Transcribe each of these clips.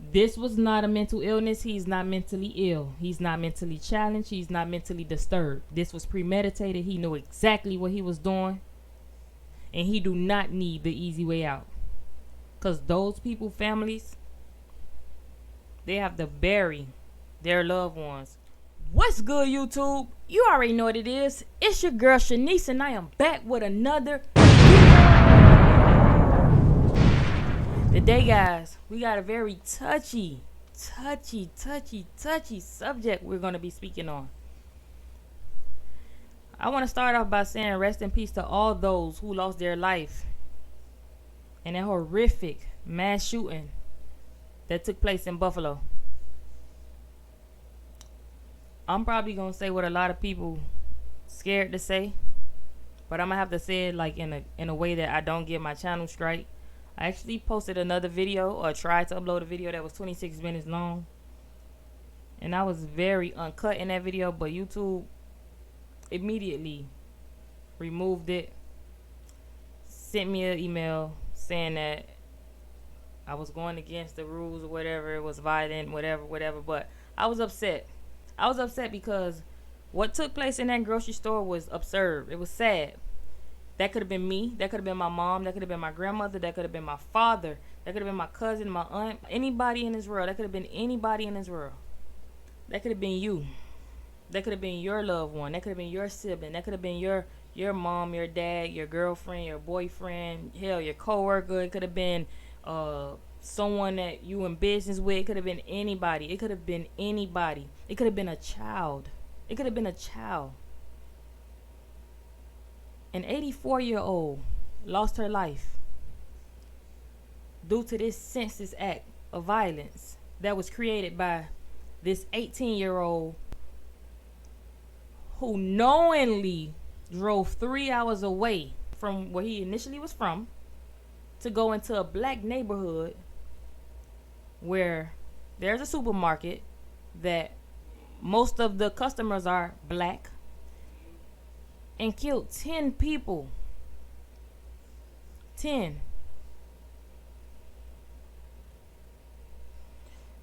This was not a mental illness. He's not mentally ill. He's not mentally challenged. He's not mentally disturbed. This was premeditated. He knew exactly what he was doing. And he do not need the easy way out. Because those people, families, they have to bury their loved ones. What's good, YouTube? You already know what it is. It's your girl Shanice, and I am back with another. Today, guys, we got a very touchy subject we're going to be speaking on. I want to start off by saying rest in peace to all those who lost their life in that horrific mass shooting that took place in Buffalo. I'm probably going to say what a lot of people scared to say, but I'm going to have to say it like in a way that I don't get my channel strike. I actually posted another video, or tried to upload a video that was 26 minutes long, and I was very uncut in that video, but YouTube immediately removed it, sent me an email saying that I was going against the rules or whatever, it was violent, whatever, but I was upset. I was upset because what took place in that grocery store was absurd. It was sad. That could have been me. That could have been my mom. That could have been my grandmother. That could have been my father. That could have been my cousin, my aunt, anybody in this world. That could have been anybody in this world. That could have been you. That could have been your loved one. That could have been your sibling. That could have been your mom, your dad, your girlfriend, your boyfriend, hell, your coworker. It could have been someone that you in business with. It could have been anybody. It could have been anybody. It could have been a child. It could have been a child. An 84-year-old lost her life due to this senseless act of violence that was created by this 18-year-old who knowingly drove 3 hours away from where he initially was from to go into a black neighborhood where there's a supermarket that most of the customers are black, and killed 10 people. 10.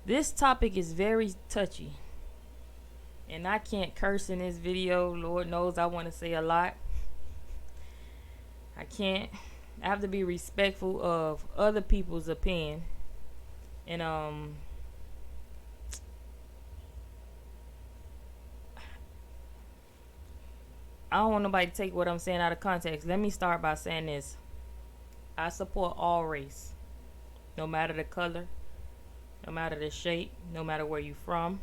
This topic is very touchy, and I can't curse in this video. Lord knows I want to say a lot. I can't. I have to be respectful of other people's opinion. And I don't want nobody to take what I'm saying out of context. Let me start by saying this. I support all race. No matter the color, no matter the shape, no matter where you're from,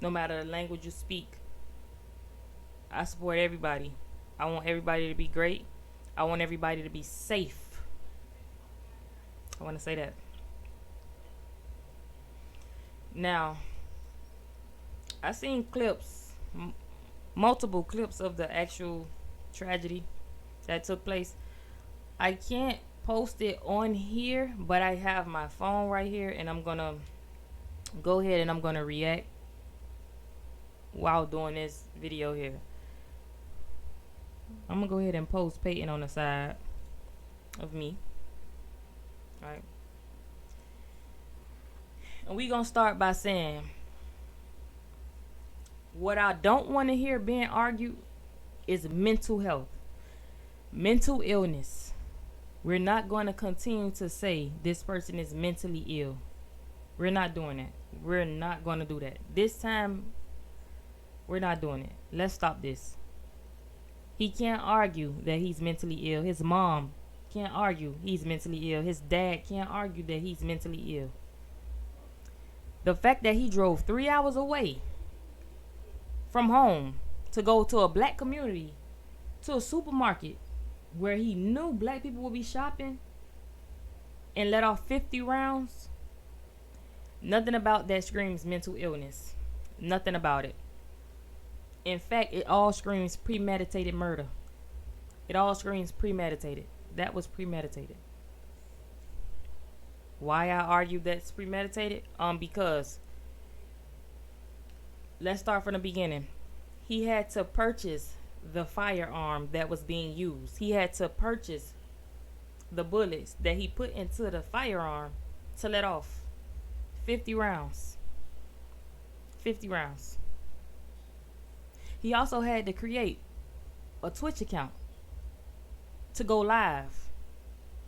no matter the language you speak. I support everybody. I want everybody to be great. I want everybody to be safe. I want to say that. Now, I seen clips, multiple clips of the actual tragedy that took place. I can't post it on here, but I have my phone right here, and I'm gonna go ahead and I'm gonna react while doing this video here. I'm gonna go ahead and post Peyton on the side of me. All right, and we gonna start by saying what I don't want to hear being argued is mental health, mental illness. We're not going to continue to say this person is mentally ill. We're not doing that. We're not going to do that. This time, we're not doing it. Let's stop this. He can't argue that he's mentally ill. His mom can't argue he's mentally ill. His dad can't argue that he's mentally ill. The fact that he drove 3 hours away from home to go to a black community, to a supermarket where he knew black people would be shopping, and let off 50 rounds, nothing about that screams mental illness. Nothing about it. In fact, it all screams premeditated murder. It all screams premeditated. That was premeditated. Why I argue that's premeditated? Because let's start from the beginning. He had to purchase the firearm that was being used. He had to purchase the bullets that he put into the firearm to let off 50 rounds. 50 rounds. He also had to create a Twitch account to go live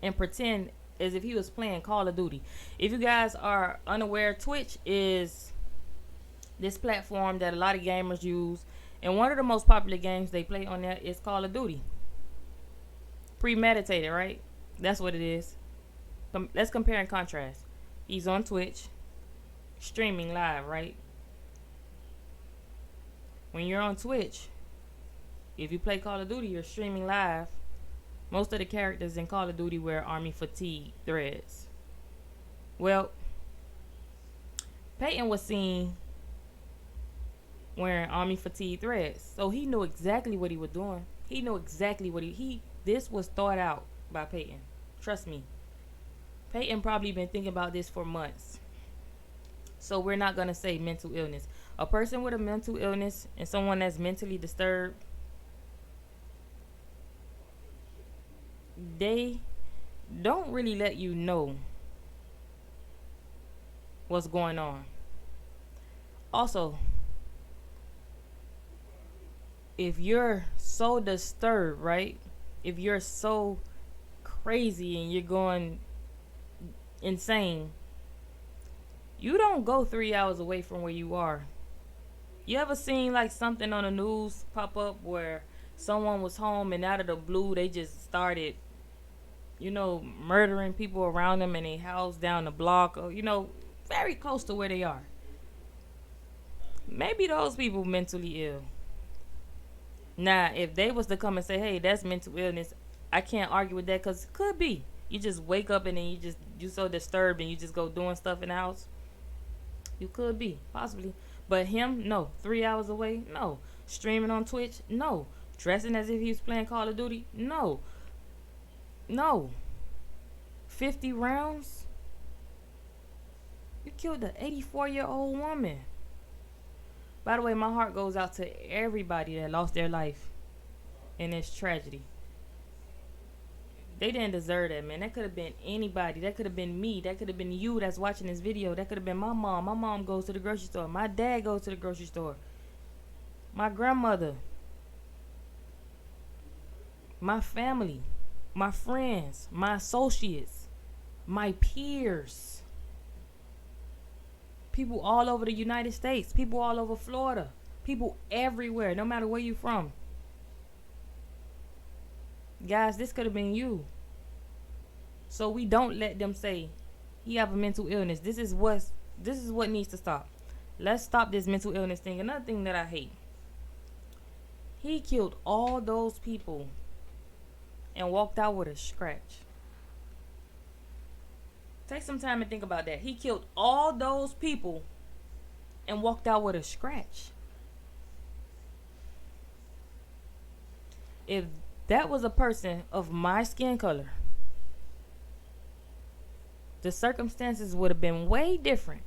and pretend as if he was playing Call of Duty. If you guys are unaware, Twitch is this platform that a lot of gamers use, and one of the most popular games they play on there is Call of Duty. Premeditated, right? That's what it is. Let's compare and contrast. He's on Twitch, streaming live, right? When you're on Twitch, if you play Call of Duty, you're streaming live. Most of the characters in Call of Duty wear army fatigue threads. Well, Peyton was seen wearing army fatigue threads, so he knew exactly what he was doing. He knew exactly what this was thought out by Peyton. Trust me. Peyton probably been thinking about this for months. So we're not going to say mental illness. A person with a mental illness and someone that's mentally disturbed, they don't really let you know what's going on. Also, if you're so disturbed, right? If you're so crazy and you're going insane, you don't go 3 hours away from where you are. You ever seen like something on the news pop up where someone was home and out of the blue they just started, murdering people around them in a house down the block, or very close to where they are? Maybe those people mentally ill. Now, if they was to come and say, hey, that's mental illness, I can't argue with that, because it could be. You just wake up and then you so disturbed and you just go doing stuff in the house. You could be, possibly. But him, no. 3 hours away, no. Streaming on Twitch, no. Dressing as if he was playing Call of Duty, no. 50 rounds? You killed an 84-year-old woman. By the way, my heart goes out to everybody that lost their life in this tragedy. They didn't deserve that, man. That could have been anybody. That could have been me. That could have been you that's watching this video. That could have been my mom. My mom goes to the grocery store. My dad goes to the grocery store. My grandmother. My family. My friends. My associates. My peers. People all over the United States. People all over Florida. People everywhere, no matter where you're from. Guys, this could have been you. So we don't let them say he have a mental illness. This is what needs to stop. Let's stop this mental illness thing. Another thing that I hate. He killed all those people and walked out with a scratch. Take some time and think about that. He killed all those people and walked out with a scratch. If that was a person of my skin color, the circumstances would have been way different.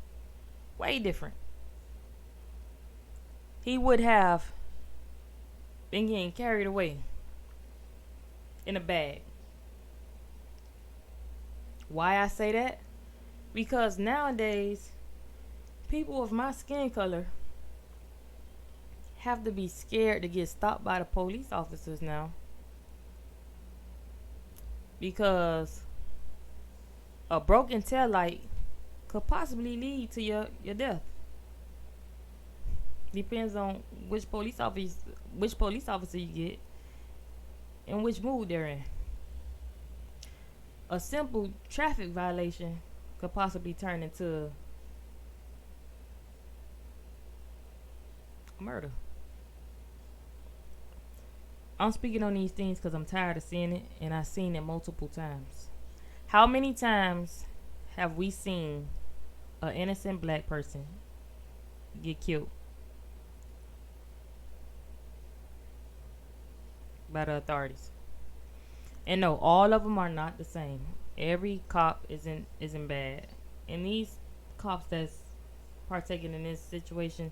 Way different. He would have been getting carried away in a bag. Why I say that? Because nowadays, people of my skin color have to be scared to get stopped by the police officers now. Because a broken tail light could possibly lead to your death. Depends on which police officer you get and which mood they're in. A simple traffic violation could possibly turn into murder. I'm speaking on these things because I'm tired of seeing it, and I've seen it multiple times. How many times have we seen an innocent black person get killed by the authorities? And no, all of them are not the same. Every cop isn't bad. And these cops that's partaking in this situation,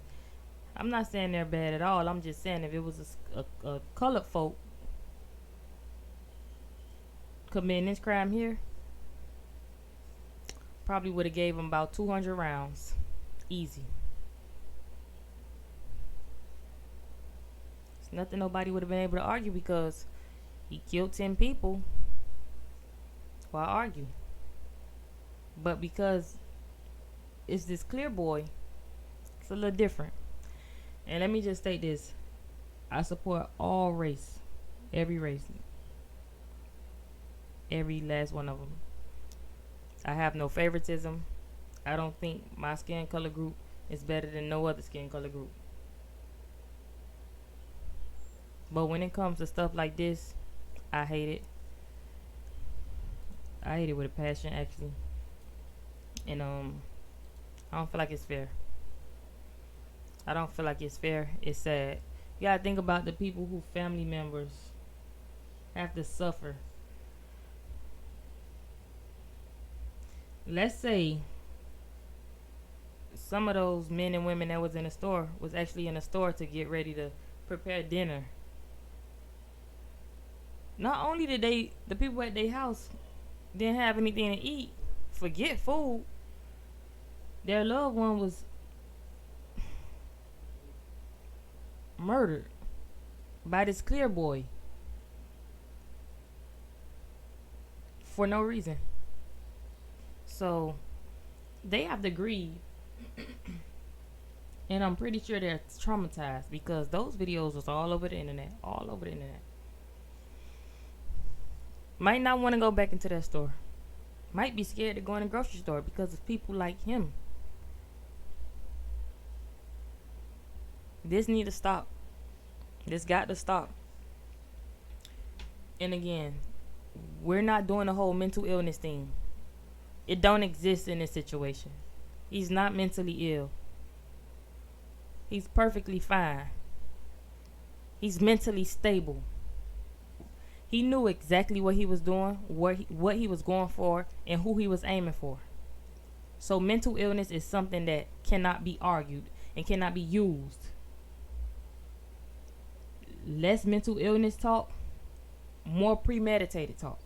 I'm not saying they're bad at all. I'm just saying if it was a colored folk committing this crime here, probably would have gave him about 200 rounds. Easy. It's nothing nobody would have been able to argue because he killed 10 people. Why argue? But because it's this clear boy, it's a little different. And let me just state this. I support all race. Every race. Every last one of them. I have no favoritism. I don't think my skin color group is better than no other skin color group. But when it comes to stuff like this, I hate it. I hate it with a passion, actually. And I don't feel like it's fair. I don't feel like it's fair. It's sad. You gotta think about the people who family members have to suffer. Let's say some of those men and women that was in the store was actually in the store to get ready to prepare dinner. Not only did the people at their house didn't have anything to eat, forget food, their loved one was murdered by this clear boy for no reason. So they have to grieve. And I'm pretty sure they're traumatized because those videos was all over the internet. All over the internet. Might not want to go back into that store. Might be scared to go in a grocery store because of people like him. This need to stop. This got to stop. And again, we're not doing the whole mental illness thing. It don't exist in this situation. He's not mentally ill. He's perfectly fine. He's mentally stable. He knew exactly what he was doing, what he was going for, and who he was aiming for. So mental illness is something that cannot be argued and cannot be used. Less mental illness talk, more premeditated talk.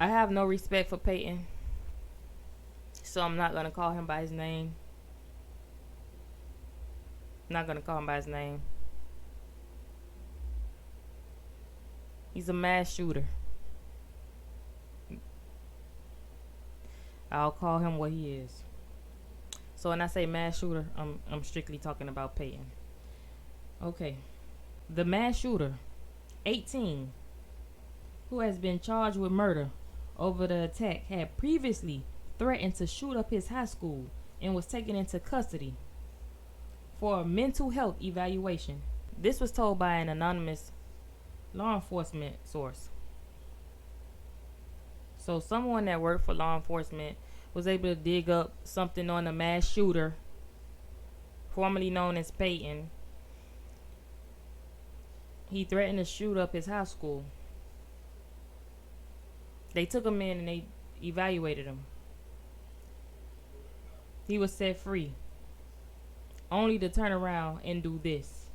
I have no respect for Peyton, so I'm not going to call him by his name. Not going to call him by his name. He's a mass shooter. I'll call him what he is. So when I say mass shooter, I'm strictly talking about Peyton. Okay. The mass shooter, 18, who has been charged with murder over the attack, had previously threatened to shoot up his high school and was taken into custody for a mental health evaluation. This was told by an anonymous law enforcement source. So someone that worked for law enforcement was able to dig up something on the mass shooter, formerly known as Peyton. He threatened to shoot up his high school. They took him in and they evaluated him. He was set free, only to turn around and do this.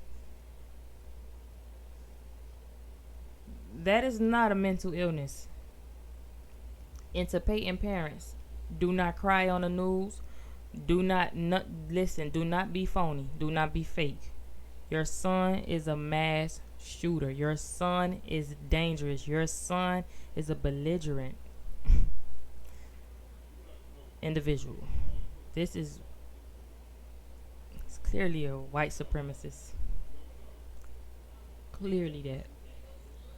That is not a mental illness. And to Peyton parents, do not cry on the news. Do not listen. Do not be phony. Do not be fake. Your son is a mass shooter. Your son is dangerous. Your son is a belligerent individual. This is clearly a white supremacist. Clearly that.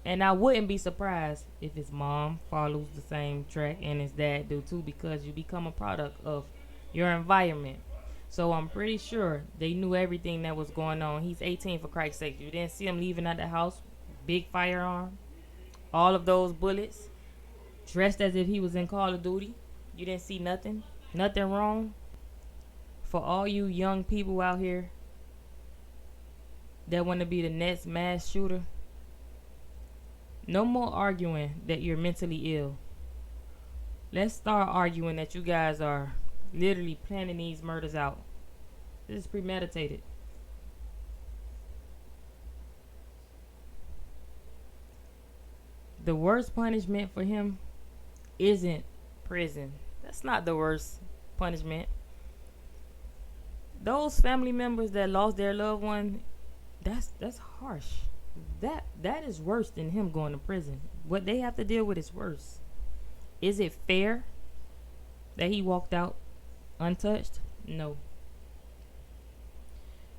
And I wouldn't be surprised if his mom follows the same track and his dad do too, because you become a product of your environment. So I'm pretty sure they knew everything that was going on. He's 18, for Christ's sake. You didn't see him leaving out the house, big firearm, all of those bullets, dressed as if he was in Call of Duty. You didn't see nothing wrong. For all you young people out here that want to be the next mass shooter, no more arguing that you're mentally ill. Let's start arguing that you guys are literally planning these murders out. This is premeditated. The worst punishment for him isn't prison. That's not the worst punishment. Those family members that lost their loved one, that's harsh. That is worse than him going to prison. What they have to deal with is worse. Is it fair that he walked out untouched? No.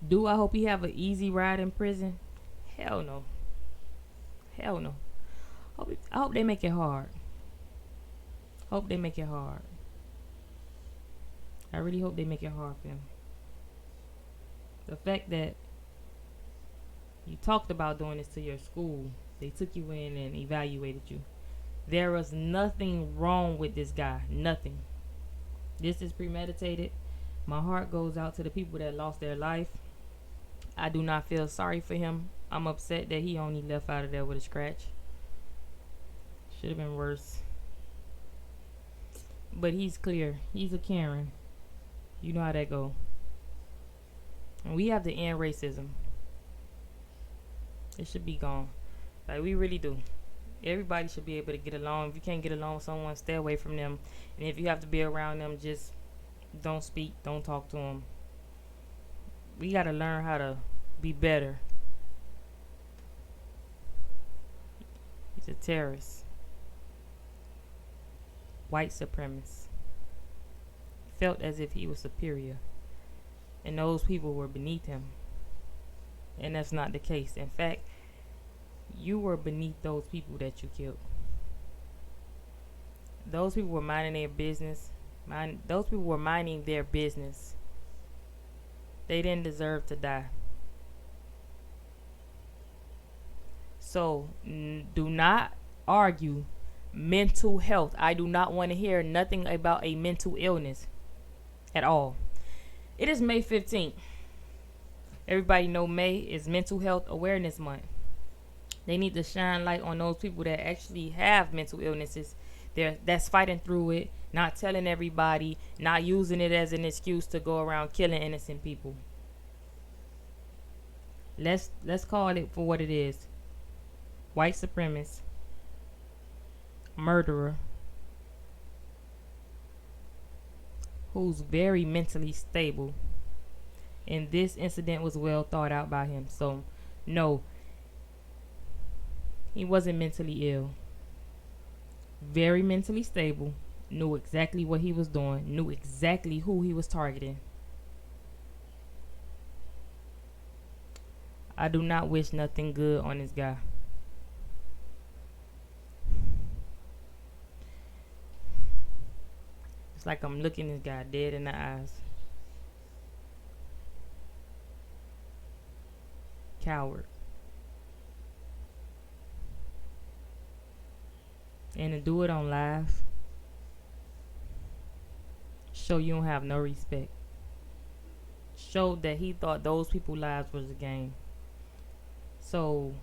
Do I hope he have an easy ride in prison? Hell no. Hell no. I hope they make it hard. Hope they make it hard. I really hope they make it hard for him. The fact that you talked about doing this to your school, they took you in and evaluated you. There was nothing wrong with this guy. Nothing. This is premeditated. My heart goes out to the people that lost their life. I do not feel sorry for him. I'm upset that he only left out of there with a scratch. Should have been worse. But he's clear. He's a Karen. You know how that go. And we have to end racism. It should be gone. Like, we really do. Everybody should be able to get along. If you can't get along with someone, stay away from them. And if you have to be around them, just don't speak, don't talk to them. We got to learn how to be better. He's a terrorist. White supremacist. Felt as if he was superior. And those people were beneath him. And that's not the case. In fact, you were beneath those people that you killed. Those people were minding their business. Those people were minding their business. They didn't deserve to die. So, do not argue mental health. I do not want to hear nothing about a mental illness at all. It is May 15th. Everybody know May is Mental Health Awareness Month. They need to shine light on those people that actually have mental illnesses. That's fighting through it, not telling everybody, not using it as an excuse to go around killing innocent people. Let's call it for what it is. White supremacist, murderer, who's very mentally stable. And this incident was well thought out by him. So, no, he wasn't mentally ill. Very mentally stable. Knew exactly what he was doing. Knew exactly who he was targeting. I do not wish nothing good on this guy. It's like I'm looking this guy dead in the eyes. Coward. And to do it on live, show you don't have no respect. Show that he thought those people's lives was a game. So,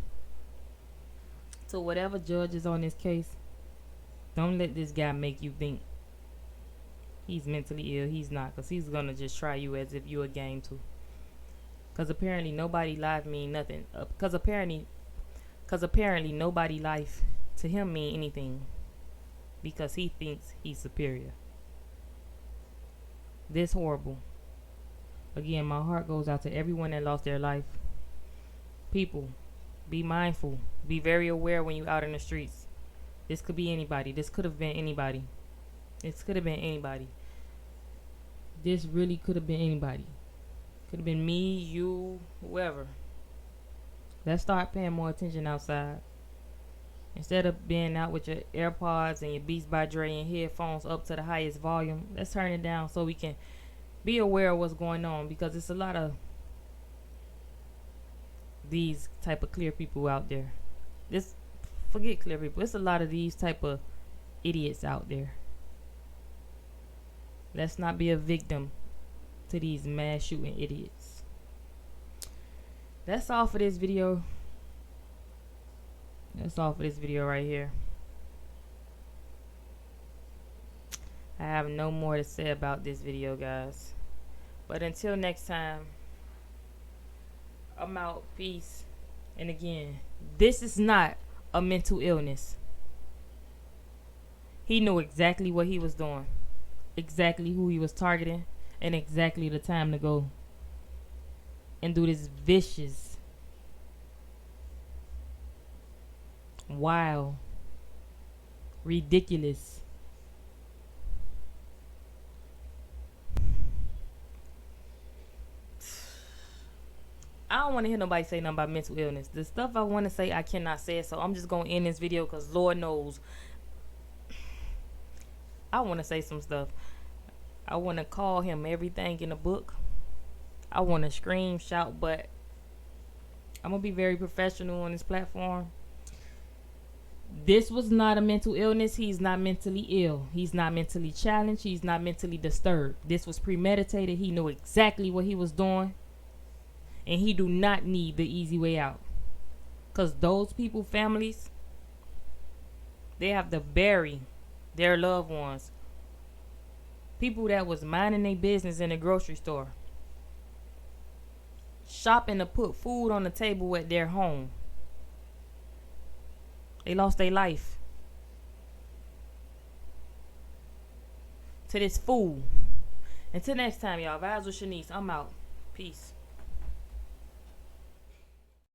to whatever judge is on this case, don't let this guy make you think he's mentally ill. He's not, because he's gonna just try you as if you a game too. Because apparently nobody life mean nothing. Because apparently nobody life to him mean anything. Because he thinks he's superior. This horrible. Again, my heart goes out to everyone that lost their life. People, be mindful. Be very aware when you're out in the streets. This could be anybody. This could have been anybody. This could have been anybody. This really could have been anybody. Could have been me, you, whoever. Let's start paying more attention outside. Instead of being out with your AirPods and your Beats by Dre and headphones up to the highest volume, let's turn it down so we can be aware of what's going on. Because it's a lot of these type of clear people out there. Forget clear people. It's a lot of these type of idiots out there. Let's not be a victim to these mass shooting idiots. That's all for this video. That's all for this video right here. I have no more to say about this video, guys. But until next time, I'm out. Peace. And again, this is not a mental illness. He knew exactly what he was doing, exactly who he was targeting, and exactly the time to go and do this vicious, wild, ridiculous. I don't want to hear nobody say nothing about mental illness. The stuff I want to say, I cannot say it. So I'm just going to end this video because Lord knows I want to say some stuff. I want to call him everything in the book. I want to scream, shout, but I'm going to be very professional on this platform. This was not a mental illness. He's not mentally ill. He's not mentally challenged. He's not mentally disturbed. This was premeditated. He knew exactly what he was doing. And he do not need the easy way out. Because those people, families, they have to bury their loved ones. People that was minding their business in the grocery store. Shopping to put food on the table at their home. They lost their life to this fool. Until next time, y'all. Vibes with Shanice. I'm out. Peace.